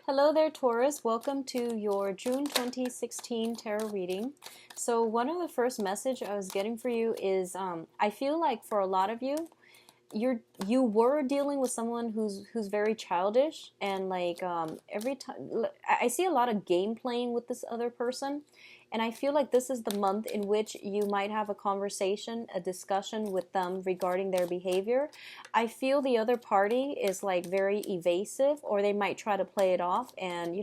Hello there, Taurus. Welcome to your June 2016 tarot reading. So one of the first message I was getting for you is I feel like for a lot of you, you were dealing with someone who's very childish, and like every time I see a lot of game playing with this other person, and I feel like this is the month in which you might have a conversation, a discussion with them regarding their behavior. I feel the other party is like very evasive, or they might try to play it off and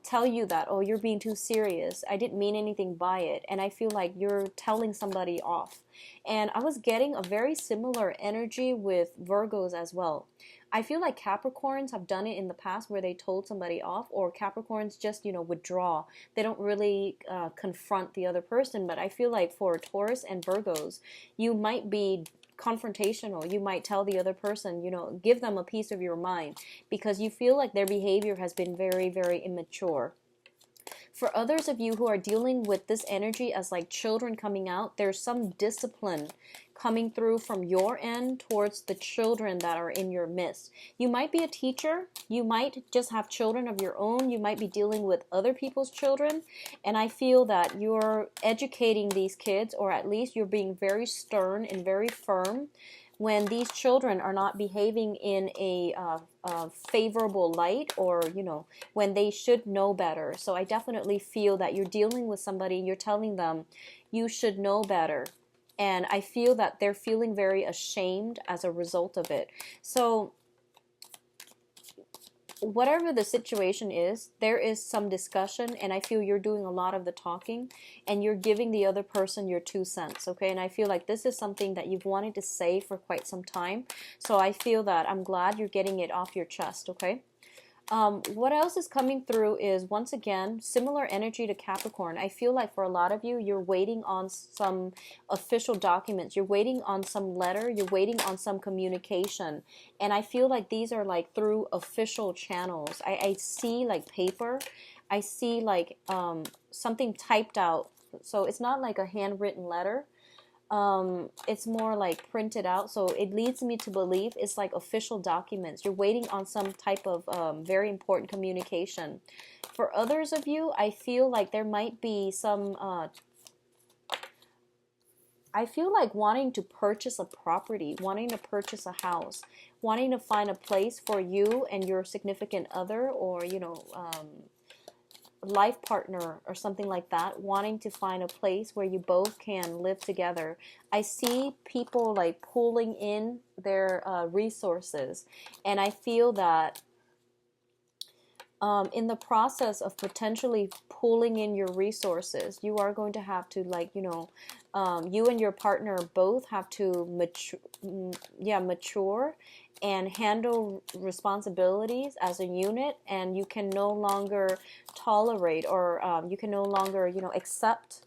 tell you that, oh, you're being too serious, I didn't mean anything by it, and I feel like you're telling somebody off. And I was getting a very similar energy with Virgos as well. I feel like Capricorns have done it in the past where they told somebody off, or Capricorns just, withdraw. They don't really confront the other person. But I feel like for Taurus and Virgos, you might be confrontational. You might tell the other person, give them a piece of your mind because you feel like their behavior has been very, very immature. For others of you who are dealing with this energy as like children coming out, there's some discipline coming through from your end towards the children that are in your midst. You might be a teacher, you might just have children of your own, you might be dealing with other people's children, and I feel that you're educating these kids, or at least you're being very stern and very firm when these children are not behaving in a favorable light, or when they should know better. So I definitely feel that you're dealing with somebody, you're telling them you should know better, and I feel that they're feeling very ashamed as a result of it. So whatever the situation is, there is some discussion, and I feel you're doing a lot of the talking, and you're giving the other person your 2 cents, okay? And I feel like this is something that you've wanted to say for quite some time, so I feel that I'm glad you're getting it off your chest, okay? What else is coming through is, once again, similar energy to Capricorn. I feel like for a lot of you, you're waiting on some official documents. You're waiting on some letter. You're waiting on some communication. And I feel like these are like through official channels. I see like paper. I see like something typed out. So it's not like a handwritten letter. It's more like printed out, so it leads me to believe it's like official documents. You're waiting on some type of very important communication. For others of you, I feel like there might be some I feel like wanting to purchase a property, wanting to purchase a house, wanting to find a place for you and your significant other, or life partner or something like that, wanting to find a place where you both can live together. I see people like pulling in their resources, and I feel that in the process of potentially pulling in your resources, you are going to have to you and your partner both have to mature and handle responsibilities as a unit, and you can no longer tolerate, or you can no longer accept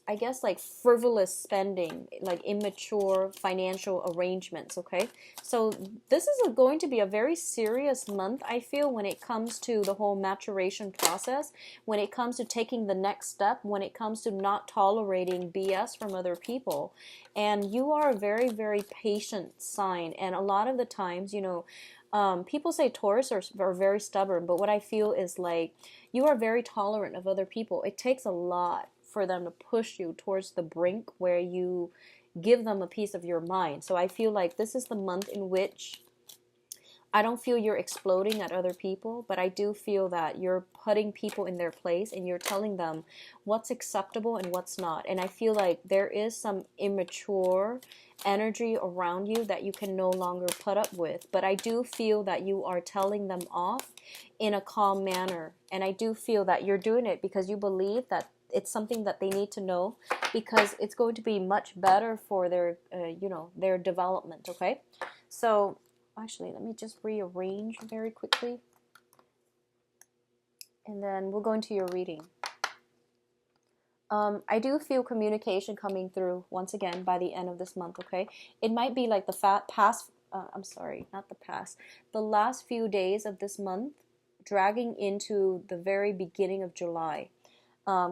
I guess like frivolous spending, like immature financial arrangements, okay? So this is going to be a very serious month, I feel, when it comes to the whole maturation process, when it comes to taking the next step, when it comes to not tolerating BS from other people. And you are a very, very patient sign, and a lot of the times, people say Taurus are very stubborn, but what I feel is like you are very tolerant of other people. It takes a lot for them to push you towards the brink where you give them a piece of your mind. So I feel like this is the month in which I don't feel you're exploding at other people, but I do feel that you're putting people in their place and you're telling them what's acceptable and what's not. And I feel like there is some immature energy around you that you can no longer put up with. But I do feel that you are telling them off in a calm manner. And I do feel that you're doing it because you believe that it's something that they need to know, because it's going to be much better for their, their development, okay? So actually, let me just rearrange very quickly, and then we'll go into your reading. I do feel communication coming through once again by the end of this month, okay? It might be like the the last few days of this month dragging into the very beginning of July.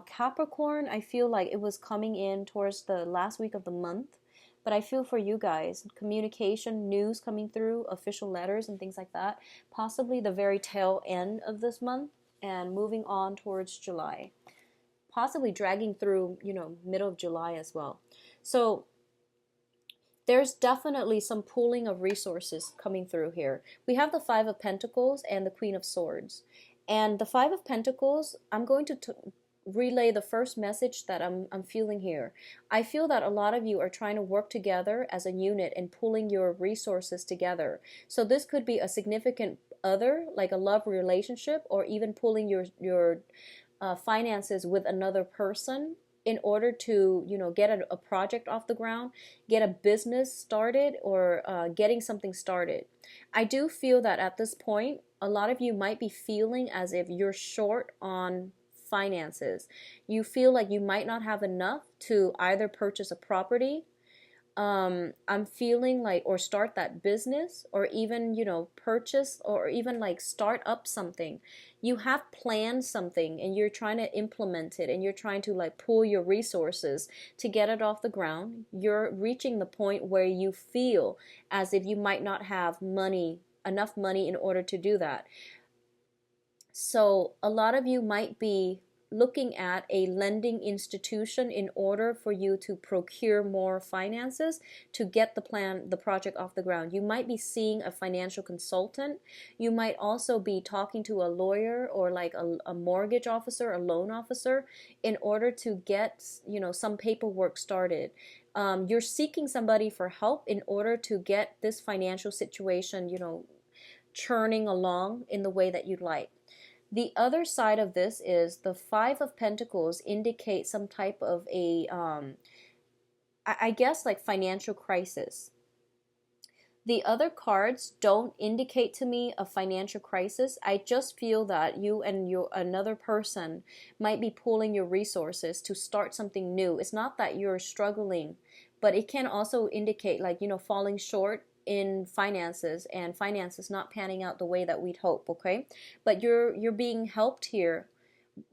Capricorn, I feel like it was coming in towards the last week of the month. But I feel for you guys, communication, news coming through, official letters and things like that, possibly the very tail end of this month and moving on towards July. Possibly dragging through, middle of July as well. So there's definitely some pooling of resources coming through here. We have the Five of Pentacles and the Queen of Swords. And the Five of Pentacles, I'm going to relay the first message that I'm feeling here. I feel that a lot of you are trying to work together as a unit and pulling your resources together. So this could be a significant other, like a love relationship, or even pulling your finances with another person in order to get a project off the ground, get a business started, or getting something started. I do feel that at this point a lot of you might be feeling as if you're short on finances. You feel like you might not have enough to either purchase a property, I'm feeling like, or start that business, or even purchase, or even like start up something. You have planned something and you're trying to implement it, and you're trying to like pool your resources to get it off the ground. You're reaching the point where you feel as if you might not have enough money in order to do that. So a lot of you might be looking at a lending institution in order for you to procure more finances to get the project off the ground. You might be seeing a financial consultant. You might also be talking to a lawyer or like a mortgage officer, a loan officer, in order to get some paperwork started. You're seeking somebody for help in order to get this financial situation churning along in the way that you'd like. The other side of this is the Five of Pentacles indicate some type of I guess like financial crisis. The other cards don't indicate to me a financial crisis. I just feel that you and another person might be pooling your resources to start something new. It's not that you're struggling, but it can also indicate like, falling short in finances, and finances not panning out the way that we'd hope, okay? But you're being helped here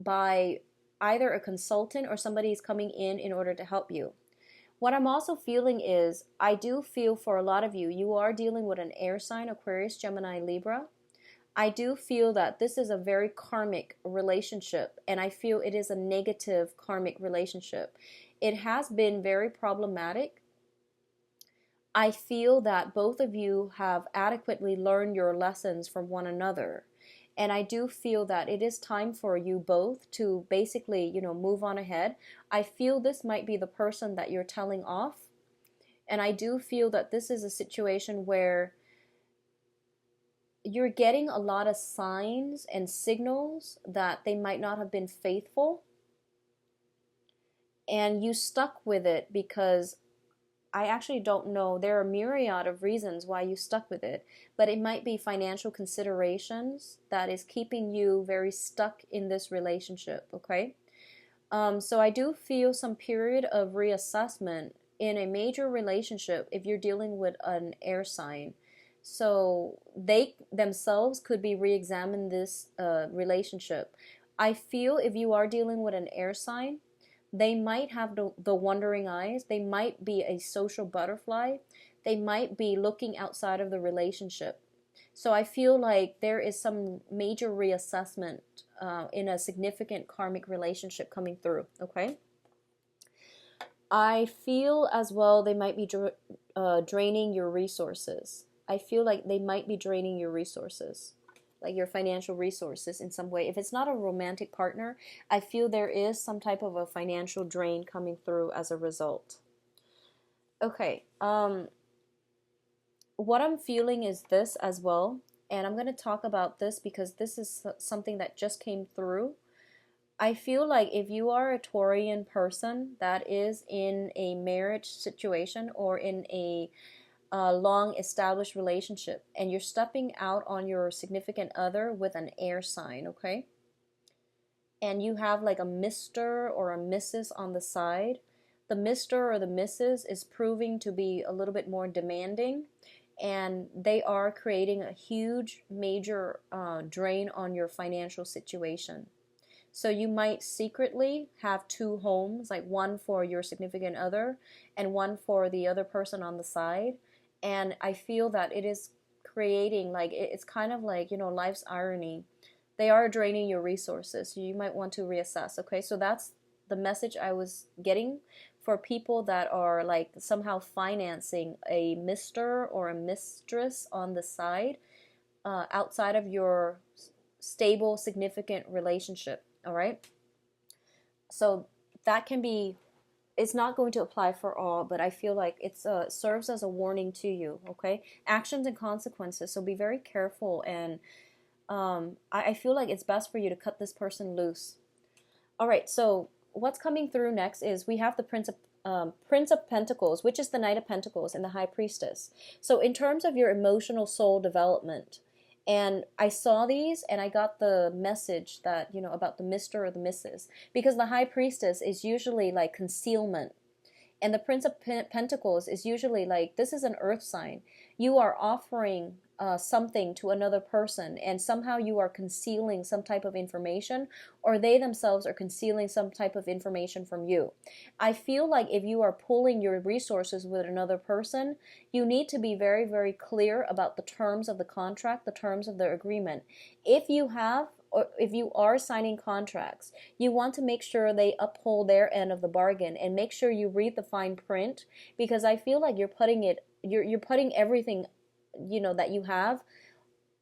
by either a consultant or somebody is coming in order to help you. What I'm also feeling is, I do feel for a lot of you, you are dealing with an air sign, Aquarius, Gemini, Libra. I do feel that this is a very karmic relationship, and I feel it is a negative karmic relationship. It has been very problematic. I feel that both of you have adequately learned your lessons from one another. And I do feel that it is time for you both to basically, move on ahead. I feel this might be the person that you're telling off. And I do feel that this is a situation where you're getting a lot of signs and signals that they might not have been faithful. And you stuck with it because I actually don't know. There are a myriad of reasons why you stuck with it, but it might be financial considerations that is keeping you very stuck in this relationship, okay? So I do feel some period of reassessment in a major relationship if you're dealing with an air sign. So they themselves could be re-examine this relationship. I feel if you are dealing with an air sign, they might have the wandering eyes. They might be a social butterfly. They might be looking outside of the relationship. So I feel like there is some major reassessment in a significant karmic relationship coming through, okay? I feel as well they might be draining your resources. I feel like they might be draining your resources, like your financial resources in some way. If it's not a romantic partner, I feel there is some type of a financial drain coming through as a result. Okay, what I'm feeling is this as well, and I'm going to talk about this because this is something that just came through. I feel like if you are a Taurian person that is in a marriage situation or in a long established relationship, and you're stepping out on your significant other with an air sign, okay? And you have like a Mr. or a Mrs. on the side. The Mr. or the Mrs. is proving to be a little bit more demanding, and they are creating a huge major drain on your financial situation. So you might secretly have two homes, like one for your significant other and one for the other person on the side. And I feel that it is creating, like, it's kind of like, life's irony. They are draining your resources. So you might want to reassess. Okay, so that's the message I was getting for people that are like somehow financing a mister or a mistress on the side, outside of your stable, significant relationship. All right. So that can be, it's not going to apply for all, but I feel like it's serves as a warning to you. Okay. Actions and consequences. So be very careful. And I feel like it's best for you to cut this person loose. All right. So what's coming through next is we have the Prince of Pentacles, which is the Knight of Pentacles, and the High Priestess. So in terms of your emotional soul development, and I saw these and I got the message that, about the Mr. or the Mrs. Because the High Priestess is usually like concealment. And the Prince of Pentacles is usually like, this is an earth sign. You are offering something to another person, and somehow you are concealing some type of information, or they themselves are concealing some type of information from you. I feel like if you are pooling your resources with another person, you need to be very, very clear about the terms of the contract, the terms of the agreement. If you have, or if you are signing contracts, you want to make sure they uphold their end of the bargain, and make sure you read the fine print, because I feel like you're putting everything, that you have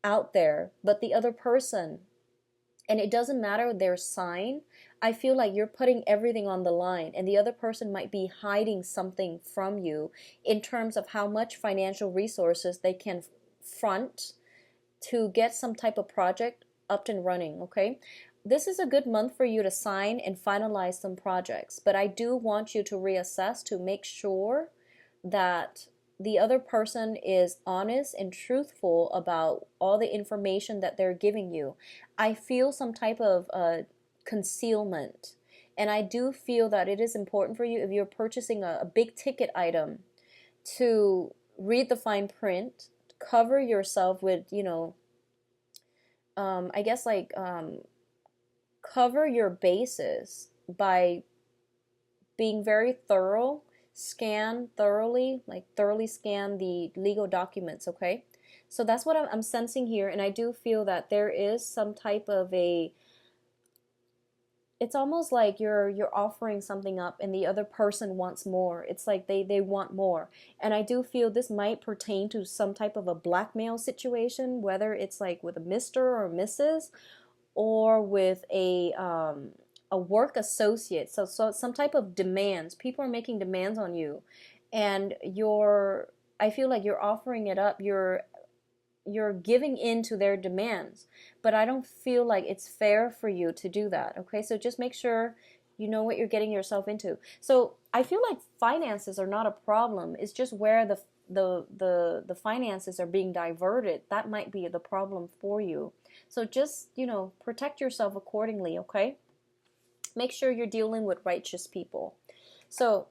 out there, but the other person, and it doesn't matter their sign, I feel like you're putting everything on the line, and the other person might be hiding something from you in terms of how much financial resources they can front to get some type of project up and running. Okay, this is a good month for you to sign and finalize some projects, but I do want you to reassess to make sure that the other person is honest and truthful about all the information that they're giving you. I feel some type of concealment, and I do feel that it is important for you, if you're purchasing a big ticket item, to read the fine print, cover yourself with, I guess like cover your bases by being very thorough. Scan thoroughly, like thoroughly scan the legal documents. Okay, so that's what I'm sensing here, and I do feel that there is some type of it's almost like you're offering something up and the other person wants more. It's like they want more, and I do feel this might pertain to some type of a blackmail situation, whether it's like with a Mr. or Mrs., or with a work associate. So some type of demands. People are making demands on you, and I feel like you're offering it up. You're giving in to their demands, but I don't feel like it's fair for you to do that. Okay, so just make sure you know what you're getting yourself into. So I feel like finances are not a problem. It's just where the finances are being diverted. That might be the problem for you. So just, protect yourself accordingly. Okay, make sure you're dealing with righteous people. So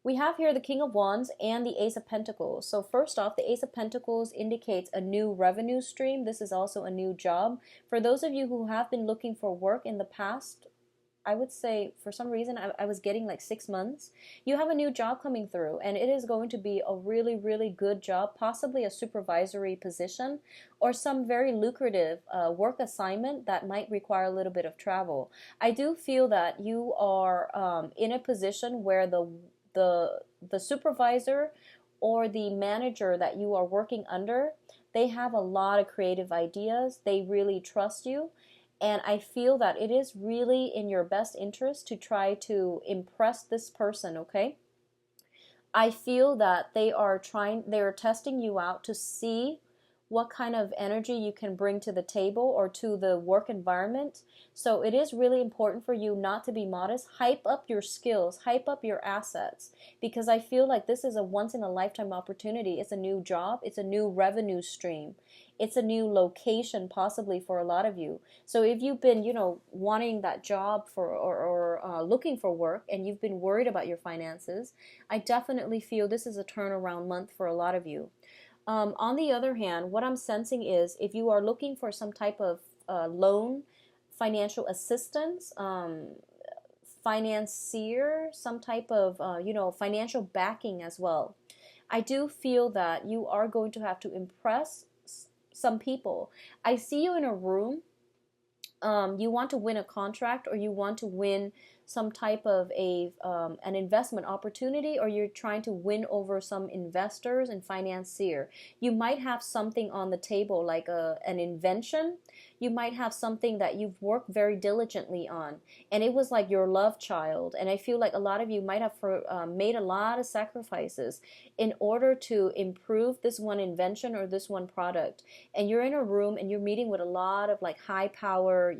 we have here the King of Wands and the Ace of Pentacles. So first off, the Ace of Pentacles indicates a new revenue stream. This is also a new job. For those of you who have been looking for work in the past, I would say for some reason I was getting like 6 months. You have a new job coming through, and it is going to be a really, really good job, possibly a supervisory position or some very lucrative work assignment that might require a little bit of travel. I do feel that you are in a position where the supervisor or the manager that you are working under, they have a lot of creative ideas. They really trust you. And I feel that it is really in your best interest to try to impress this person, okay? I feel that they are testing you out to see what kind of energy you can bring to the table or to the work environment. So it is really important for you not to be modest. Hype up your skills, hype up your assets, because I feel like this is a once-in-a-lifetime opportunity. It's a new job. It's a new revenue stream. It's a new location possibly for a lot of you. So if you've been, wanting that job or looking for work, and you've been worried about your finances, I definitely feel this is a turnaround month for a lot of you. On the other hand, what I'm sensing is if you are looking for some type of loan financial assistance, financier, some type of, financial backing as well. I do feel that you are going to have to impress some people. I see you in a room. You want to win a contract, or you want to win some type of an investment opportunity, or you're trying to win over some investors and financier. You might have something on the table like an invention. You might have something that you've worked very diligently on, and it was like your love child. And I feel like a lot of you might have made a lot of sacrifices in order to improve this one invention or this one product. And you're in a room and you're meeting with a lot of like high power,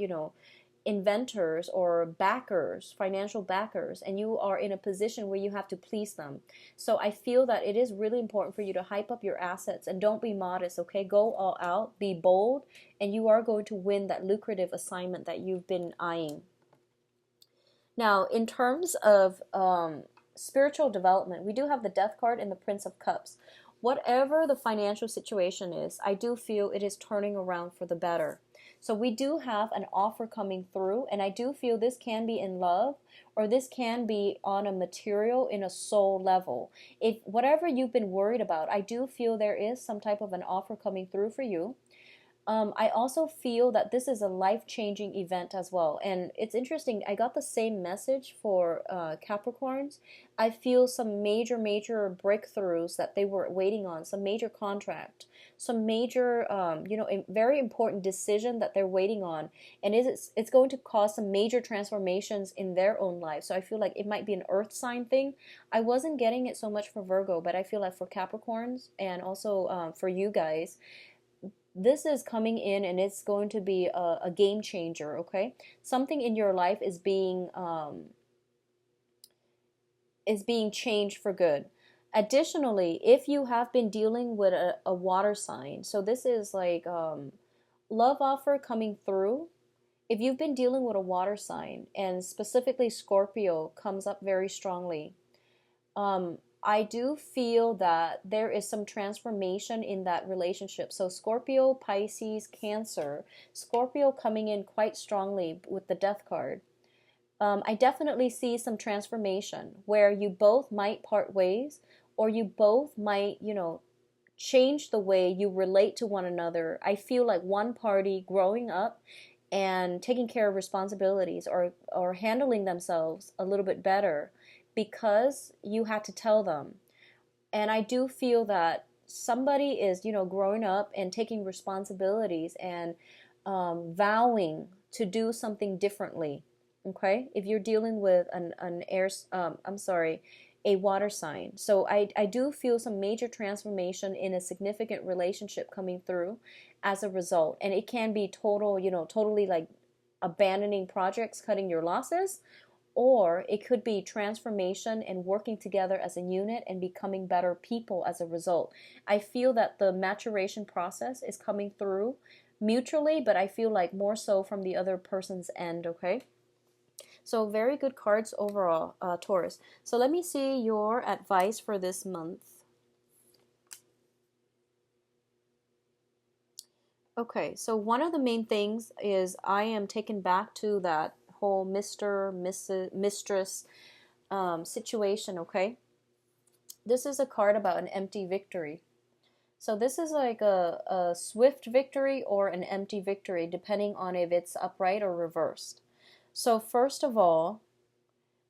inventors or backers, financial backers, and you are in a position where you have to please them. So I feel that it is really important for you to hype up your assets and don't be modest, okay? Go all out, be bold, and you are going to win that lucrative assignment that you've been eyeing. Now, in terms of spiritual development, we do have the Death card and the Prince of Cups. Whatever the financial situation is, I do feel it is turning around for the better. So we do have an offer coming through, and I do feel this can be in love, or this can be on a material, in a soul level. If whatever you've been worried about, I do feel there is some type of an offer coming through for you. I also feel that this is a life-changing event as well. And it's interesting, I got the same message for Capricorns. I feel some major breakthroughs that they were waiting on, some major contract, some major, a very important decision that they're waiting on. And it's going to cause some major transformations in their own life. So I feel like it might be an earth sign thing. I wasn't getting it so much for Virgo, but I feel like for Capricorns and also for you guys, this is coming in and it's going to be a game changer, okay? Something in your life is being changed for good. Additionally, if you have been dealing with a water sign, so this is like love offer coming through. If you've been dealing with a water sign, and specifically Scorpio comes up very strongly, I do feel that there is some transformation in that relationship. So Scorpio, Pisces, Cancer, Scorpio coming in quite strongly with the Death card. I definitely see some transformation where you both might part ways, or you both might, change the way you relate to one another. I feel like one party growing up and taking care of responsibilities, or handling themselves a little bit better, because you had to tell them. And I do feel that somebody is, growing up and taking responsibilities and vowing to do something differently. Okay, if you're dealing with a water sign. So I do feel some major transformation in a significant relationship coming through as a result. And it can be totally like abandoning projects, cutting your losses, or it could be transformation and working together as a unit and becoming better people as a result. I feel that the maturation process is coming through mutually, but I feel like more so from the other person's end, okay? So very good cards overall, Taurus. So let me see your advice for this month. Okay, so one of the main things is I am taken back to that whole Mr., Mrs., Mistress situation, okay? This is a card about an empty victory. So this is like a swift victory or an empty victory, depending on if it's upright or reversed. So first of all,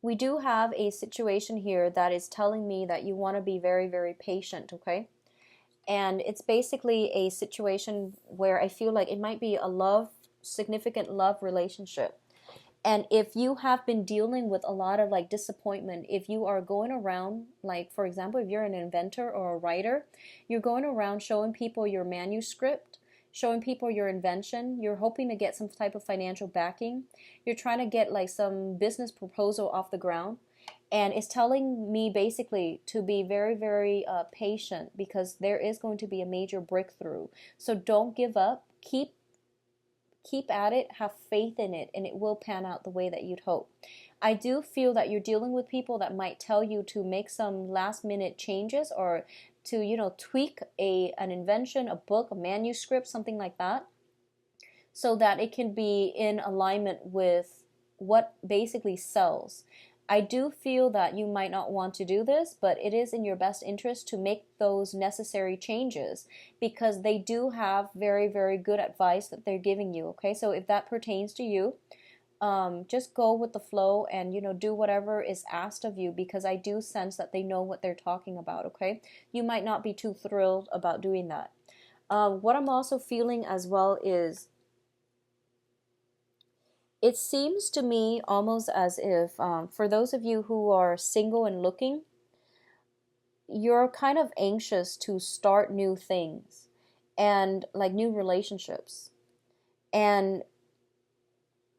we do have a situation here that is telling me that you want to be very, very patient, okay? And it's basically a situation where I feel like it might be a significant love relationship. And if you have been dealing with a lot of like disappointment, if you are going around, like for example, if you're an inventor or a writer, you're going around showing people your manuscript, showing people your invention, you're hoping to get some type of financial backing, you're trying to get like some business proposal off the ground, and it's telling me basically to be very, very patient, because there is going to be a major breakthrough. So don't give up, keep at it, have faith in it, and it will pan out the way that you'd hope. I do feel that you're dealing with people that might tell you to make some last minute changes, or to, tweak an invention, a book, a manuscript, something like that. so that it can be in alignment with what basically sells. I do feel that you might not want to do this, but it is in your best interest to make those necessary changes, because they do have very, very good advice that they're giving you. Okay, so if that pertains to you, just go with the flow and, do whatever is asked of you, because I do sense that they know what they're talking about. Okay, you might not be too thrilled about doing that. What I'm also feeling as well is, it seems to me almost as if, for those of you who are single and looking, you're kind of anxious to start new things and like new relationships. And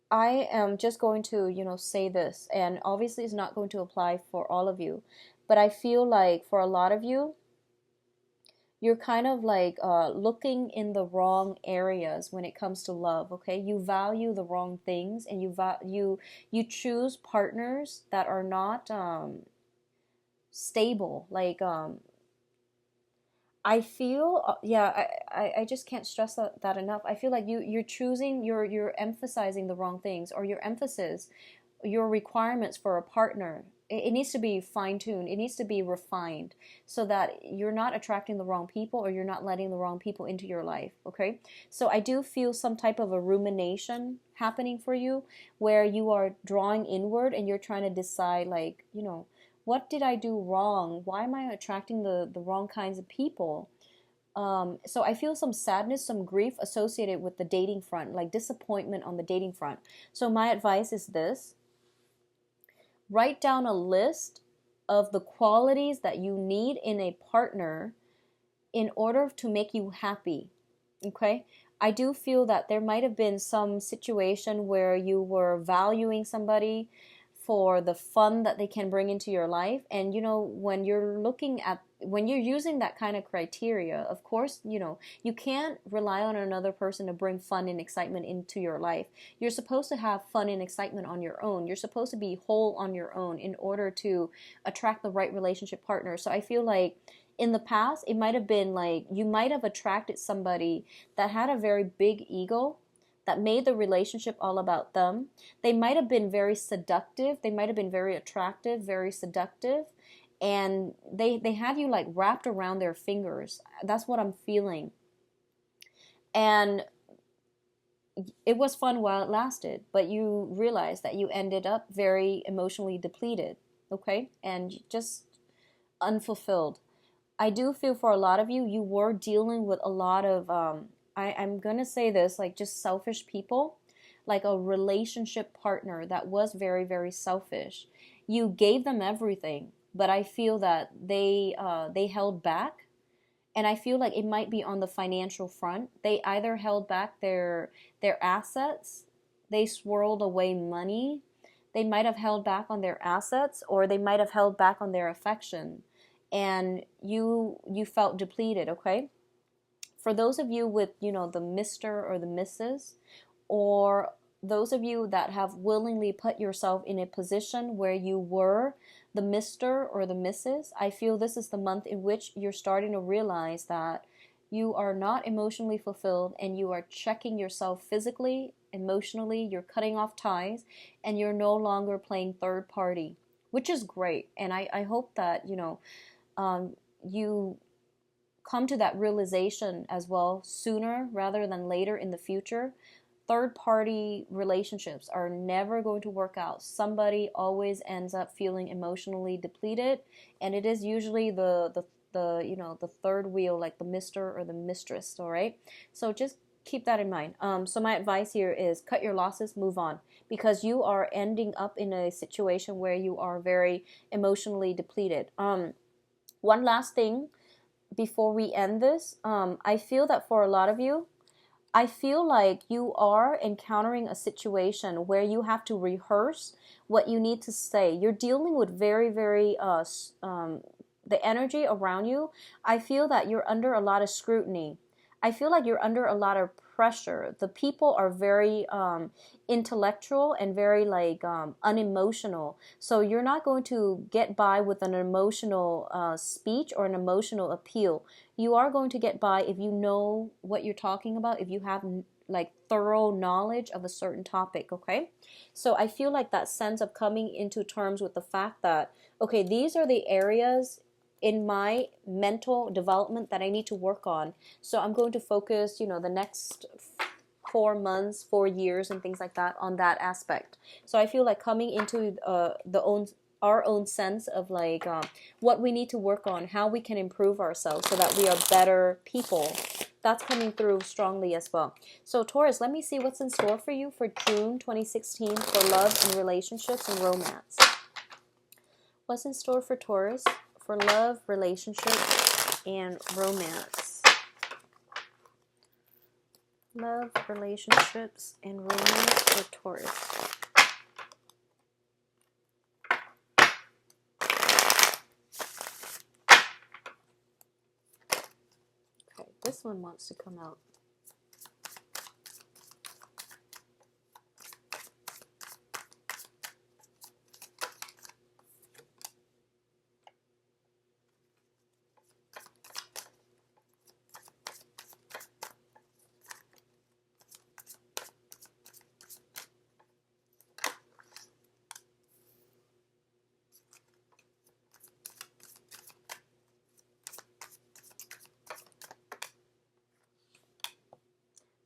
I am just going to, say this, and obviously it's not going to apply for all of you, but I feel like for a lot of you, you're kind of like looking in the wrong areas when it comes to love. Okay, you value the wrong things, and you choose partners that are not stable. Like I feel, yeah, I just can't stress that enough. I feel like you're choosing, you're emphasizing the wrong things, or your emphasis, your requirements for a partner. It needs to be fine-tuned. It needs to be refined, so that you're not attracting the wrong people, or you're not letting the wrong people into your life. Okay, so I do feel some type of a rumination happening for you, where you are drawing inward and you're trying to decide, like, what did I do wrong? Why am I attracting the wrong kinds of people? So I feel some sadness, some grief associated with the dating front, like disappointment on the dating front. So my advice is this: write down a list of the qualities that you need in a partner in order to make you happy. Okay? I do feel that there might have been some situation where you were valuing somebody for the fun that they can bring into your life. And when you're using that kind of criteria, of course, you can't rely on another person to bring fun and excitement into your life. You're supposed to have fun and excitement on your own. You're supposed to be whole on your own in order to attract the right relationship partner. So I feel like in the past, it might have been like you might have attracted somebody that had a very big ego, that made the relationship all about them. They might have been very seductive. They might have been very attractive, very seductive. And they had you like wrapped around their fingers. That's what I'm feeling. And it was fun while it lasted, but you realize that you ended up very emotionally depleted, okay? And just unfulfilled. I do feel for a lot of you, you were dealing with a lot of, I'm going to say this, like just selfish people, like a relationship partner that was very, very selfish. You gave them everything, but I feel that they held back. And I feel like it might be on the financial front. They either held back their assets, they swirled away money, they might have held back on their assets, or they might have held back on their affection. And you felt depleted, okay? For those of you with, the Mr. or the Mrs., or those of you that have willingly put yourself in a position where you were the Mr. or the Mrs., I feel this is the month in which you're starting to realize that you are not emotionally fulfilled, and you are checking yourself physically, emotionally, you're cutting off ties, and you're no longer playing third party, which is great. And I hope that, you come to that realization as well sooner rather than later in the future. Third party relationships are never going to work out. Somebody always ends up feeling emotionally depleted, and it is usually the third wheel, like the Mr. or the mistress. All right, so just keep that in mind. So my advice here is cut your losses, move on, because you are ending up in a situation where you are very emotionally depleted. One last thing before we end this, I feel that for a lot of you, I feel like you are encountering a situation where you have to rehearse what you need to say. You're dealing with very, very, the energy around you. I feel that you're under a lot of scrutiny. I feel like you're under a lot of pressure. The people are very intellectual and very like unemotional. So you're not going to get by with an emotional speech or an emotional appeal. You are going to get by if you know what you're talking about, if you have like thorough knowledge of a certain topic, okay? So I feel like that sense of coming into terms with the fact that, okay, these are the areas in my mental development that I need to work on. So I'm going to focus, the next 4 months, 4 years, and things like that on that aspect. So I feel like coming into our own sense of like what we need to work on, how we can improve ourselves so that we are better people. That's coming through strongly as well. So Taurus, let me see what's in store for you for June 2016 for love and relationships and romance. What's in store for Taurus for love, relationships, and romance? Love, relationships, and romance for Taurus. Okay, this one wants to come out.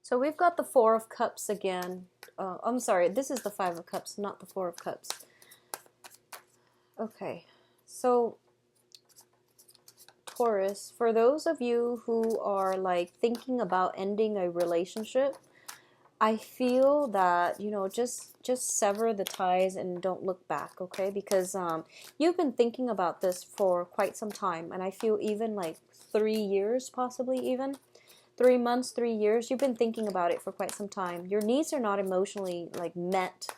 So we've got the Four of Cups again. I'm sorry, this is the Five of Cups, not the Four of Cups. Okay, so Taurus, for those of you who are like thinking about ending a relationship, I feel that, just sever the ties and don't look back, okay? Because you've been thinking about this for quite some time, and I feel even like 3 years, possibly even. 3 months, 3 years, you've been thinking about it for quite some time. Your needs are not emotionally like met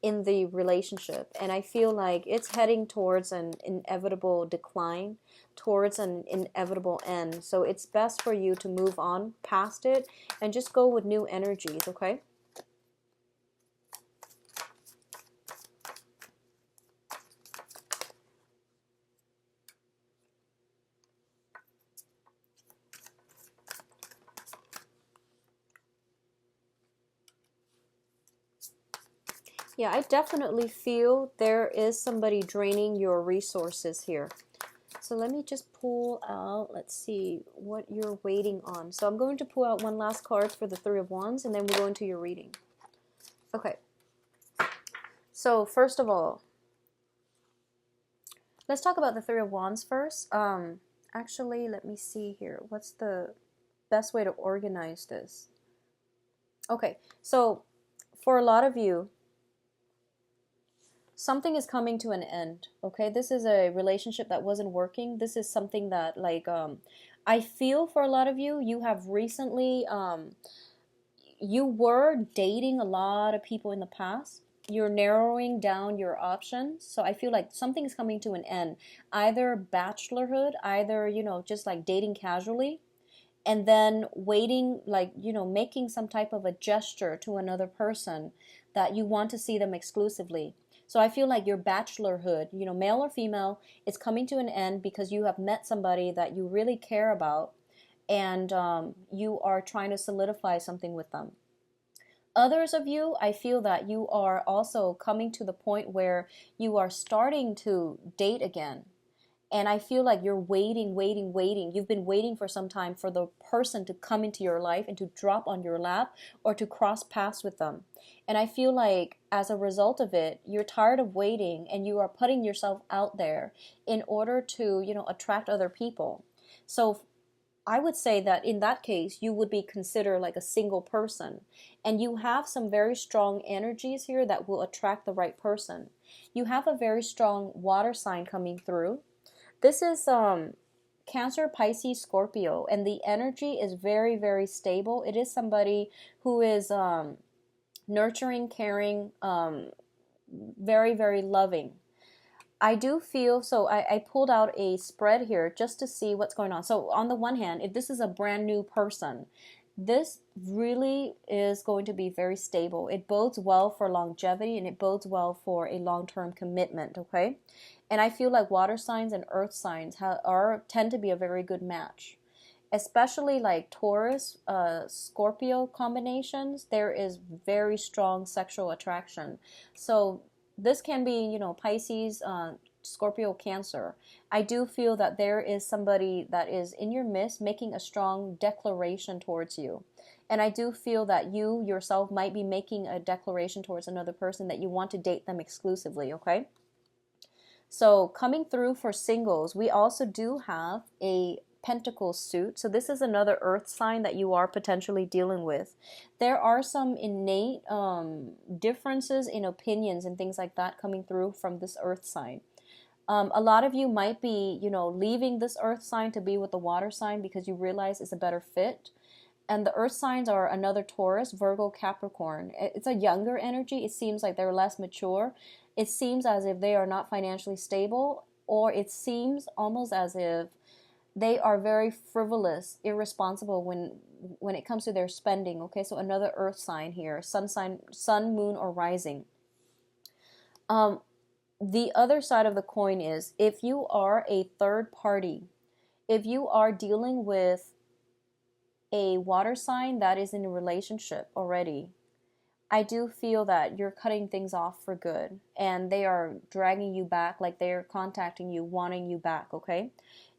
in the relationship, and I feel like it's heading towards an inevitable decline, towards an inevitable end. So it's best for you to move on past it and just go with new energies, okay? Yeah, I definitely feel there is somebody draining your resources here. So let me just pull out, let's see, what you're waiting on. So I'm going to pull out one last card for the Three of Wands, and then we'll go into your reading. Okay. So first of all, let's talk about the Three of Wands first. Actually, let me see here. What's the best way to organize this? Okay, so for a lot of you, something is coming to an end, okay? This is a relationship that wasn't working. This is something that, like, I feel for a lot of you, you have recently, you were dating a lot of people in the past. You're narrowing down your options. So I feel like something is coming to an end. Either bachelorhood, either, just like dating casually, and then waiting, like, making some type of a gesture to another person that you want to see them exclusively. So I feel like your bachelorhood, male or female, is coming to an end because you have met somebody that you really care about, and you are trying to solidify something with them. Others of you, I feel that you are also coming to the point where you are starting to date again. And I feel like you're waiting, waiting, waiting. You've been waiting for some time for the person to come into your life and to drop on your lap or to cross paths with them. And I feel like as a result of it, you're tired of waiting and you are putting yourself out there in order to, attract other people. So I would say that in that case, you would be considered like a single person. And you have some very strong energies here that will attract the right person. You have a very strong water sign coming through. This is Cancer, Pisces, Scorpio, and the energy is very, very stable. It is somebody who is nurturing, caring, very, very loving. I do feel, so I pulled out a spread here just to see what's going on. So on the one hand, if this is a brand new person, this really is going to be very stable. It bodes well for longevity and it bodes well for a long-term commitment, okay? And I feel like water signs and earth signs tend to be a very good match. especially like Taurus, Scorpio combinations, there is very strong sexual attraction. So this can be, you know, Pisces, Scorpio, Cancer. I do feel that there is somebody that is in your midst making a strong declaration towards you. And I do feel that you yourself might be making a declaration towards another person that you want to date them exclusively, okay? So coming through for singles, we also do have a Pentacle suit. So this is another earth sign that you are potentially dealing with. There are some innate differences in opinions and things like that coming through from this earth sign. A lot of you might be, you know, leaving this earth sign to be with the water sign because you realize it's a better fit. And the earth signs are another Taurus, Virgo, Capricorn. It's a younger energy. It seems like they're less mature. It seems as if they are not financially stable, or it seems almost as if they are very frivolous, irresponsible when it comes to their spending. Okay, so another earth sign here, sun sign, sun, moon, or rising. The other side of the coin is if you are a third party, if you are dealing with a water sign that is in a relationship already, I do feel that you're cutting things off for good and they are dragging you back, like they're contacting you, wanting you back, okay?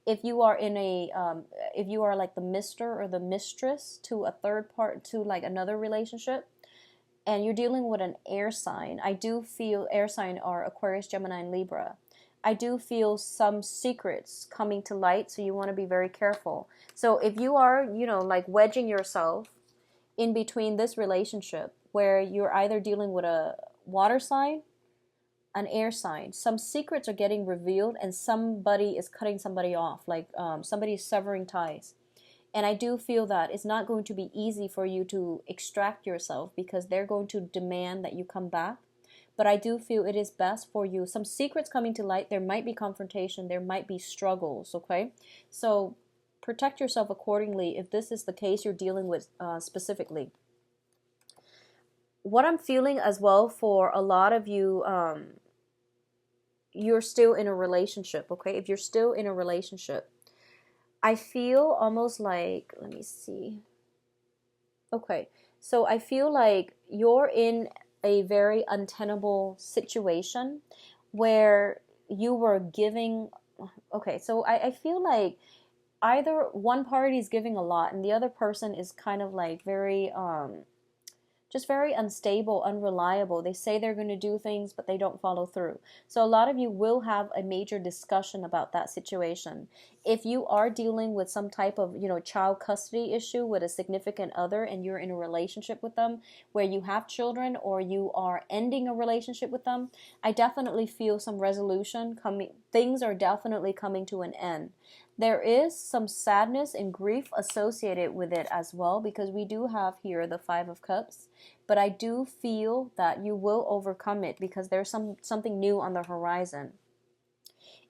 If you are in a, if you are like the mister or the mistress to a third part, to like another relationship, and you're dealing with an air sign, I do feel air sign are Aquarius, Gemini, and Libra. I do feel some secrets coming to light, so you want to be very careful. So if you are, you know, like wedging yourself in between this relationship where you're either dealing with a water sign, an air sign, some secrets are getting revealed and somebody is cutting somebody off, like somebody is severing ties. And I do feel that it's not going to be easy for you to extract yourself because they're going to demand that you come back. But I do feel it is best for you. Some secrets coming to light. There might be confrontation. There might be struggles, okay? So protect yourself accordingly if this is the case you're dealing with specifically. What I'm feeling as well for a lot of you, you're still in a relationship, okay? If you're still in a relationship, I feel almost like, let me see. Okay, so I feel like you're in a very untenable situation where you were giving. Okay, so I feel like either one party is giving a lot and the other person is kind of like very just very unstable, unreliable. They say they're going to do things, but they don't follow through. So a lot of you will have a major discussion about that situation. If you are dealing with some type of, you know, child custody issue with a significant other and you're in a relationship with them where you have children or you are ending a relationship with them, I definitely feel some resolution coming. Things are definitely coming to an end. There is some sadness and grief associated with it as well because we do have here the Five of Cups. But I do feel that you will overcome it because there's something new on the horizon.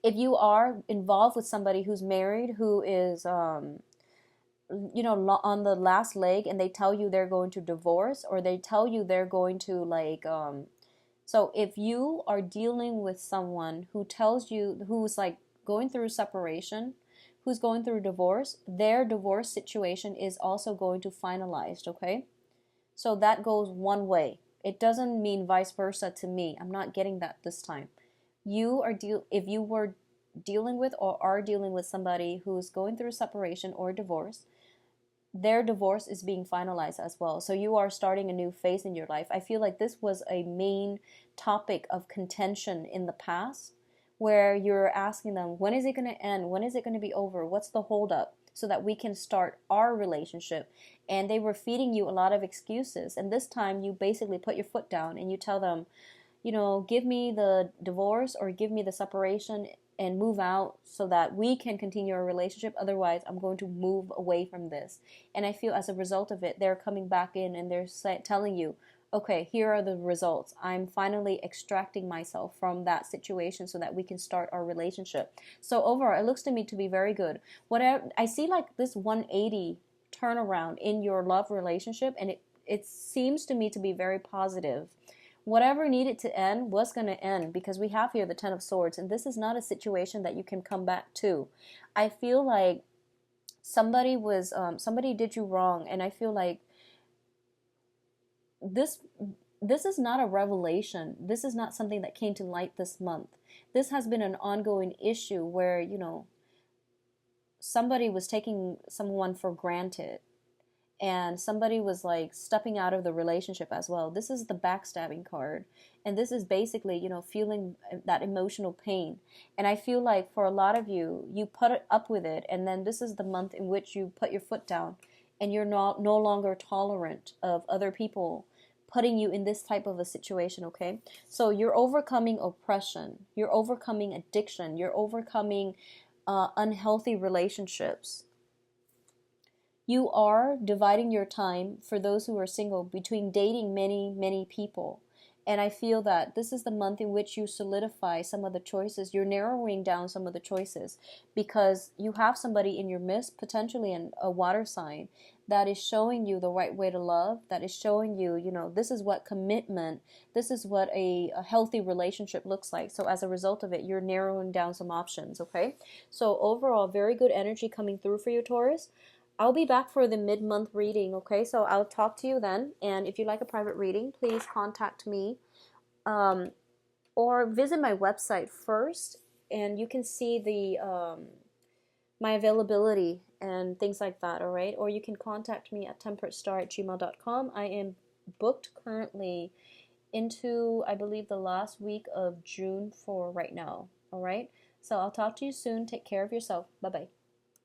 If you are involved with somebody who's married, who is, you know, on the last leg and they tell you they're going to divorce or they tell you they're going to like, so if you are dealing with someone who tells you, who's like going through separation, who's going through divorce, their divorce situation is also going to finalize, okay? So that goes one way. It doesn't mean vice versa to me. I'm not getting that this time. If you were dealing with or are dealing with somebody who's going through separation or divorce, their divorce is being finalized as well. So you are starting a new phase in your life. I feel like this was a main topic of contention in the past where you're asking them, when is it going to end? When is it going to be over? What's the holdup? So that we can start our relationship. And they were feeding you a lot of excuses. And this time you basically put your foot down and you tell them, you know, give me the divorce or give me the separation and move out so that we can continue our relationship. Otherwise, I'm going to move away from this. And I feel as a result of it, they're coming back in and they're telling you, okay, here are the results. I'm finally extracting myself from that situation so that we can start our relationship. So overall, it looks to me to be very good. Whatever I see, like this 180 turnaround in your love relationship, and it seems to me to be very positive. Whatever needed to end was going to end because we have here the Ten of Swords, and this is not a situation that you can come back to. I feel like somebody did you wrong, and I feel like this this is not a revelation. This is not something that came to light this month. This has been an ongoing issue where, somebody was taking someone for granted, and somebody was like stepping out of the relationship as well. This is the backstabbing card, and this is basically, feeling that emotional pain. And I feel like for a lot of you, you put it up with it, and then this is the month in which you put your foot down, and you're no longer tolerant of other people putting you in this type of a situation. Okay, so you're overcoming oppression, you're overcoming addiction, you're overcoming unhealthy relationships. You are dividing your time, for those who are single, between dating many, many people. And I feel that this is the month in which you solidify some of the choices. You're narrowing down some of the choices because you have somebody in your midst, potentially a water sign, that is showing you the right way to love, that is showing you, this is what commitment, this is what a healthy relationship looks like. So as a result of it, you're narrowing down some options, okay? So overall, very good energy coming through for you, Taurus. I'll be back for the mid-month reading, okay? So I'll talk to you then. And if you'd like a private reading, please contact me, or visit my website first, and you can see the my availability and things like that, all right? Or you can contact me at temperatestar@gmail.com. I am booked currently into, I believe, the last week of June for right now, all right? So I'll talk to you soon. Take care of yourself. Bye-bye.